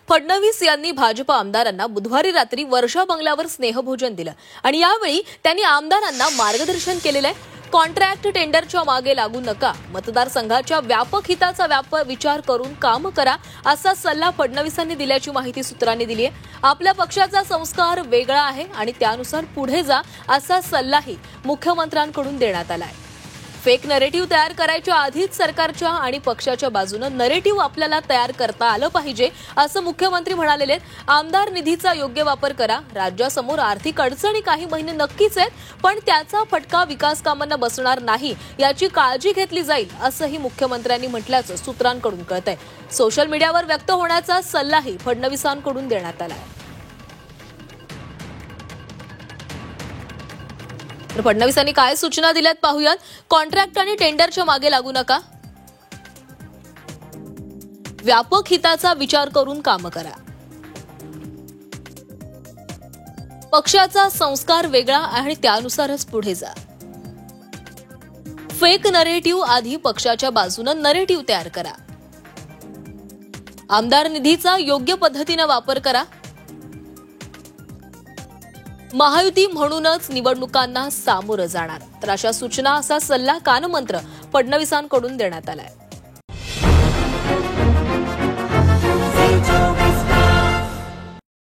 फडणवीस यांनी भाजप आमदारांना बुधवारी रात्री वर्षा बंगल्यावर स्नेहभोजन दिलं आणि यावेळी त्यांनी आमदारांना मार्गदर्शन केलेलं आहे। कॉन्ट्रॅक्ट टेंडरच्या मागे लागू नका, मतदारसंघाच्या व्यापक हिताचा विचार करून काम करा, असा सल्ला फडणवीसांनी दिल्याची माहिती सूत्रांनी दिली आहे। आपल्या पक्षाचा संस्कार वेगळा आहे आणि त्यानुसार पुढे जा, असा सल्लाही मुख्यमंत्र्यांकडून देण्यात आला आहे। फेक नरेटिव्ह तयार करायच्या आधीच सरकारच्या आणि पक्षाच्या बाजूने नरेटिव्ह आपल्याला तयार करता आलं पाहिजे, असं मुख्यमंत्री म्हणालेले। आमदार निधीचा योग्य वापर करा, राज्यासमोर आर्थिक अडचणी काही महिने नक्कीच आहेत, पण त्याचा फटका विकास कामांना बसणार नाही याची काळजी घेतली जाईल, असंही मुख्यमंत्र्यांनी म्हटल्याचं सूत्रांकडून कळतंय। सोशल मीडियावर व्यक्त होण्याचा सल्लाही फडणवीसांकडून देण्यात आला आहे। फडणवीसांनी काय सूचना दिल्यात पाहूयात। कॉन्ट्रॅक्ट आणि टेंडरच्या मागे लागू नका, व्यापक हिताचा विचार करून काम करा, पक्षाचा संस्कार वेगळा आणि त्यानुसारच पुढे जा, फेक नरेटिव्ह आधी पक्षाच्या बाजूने नरेटिव्ह तयार करा, आमदार निधीचा योग्य पद्धतीने वापर करा, महायुती म्हणूनच निवडणुकांना सामोरं जाणार। तर अशा सूचना, असा सल्ला कानमंत्र फडणवीसांकडून देण्यात आलाय।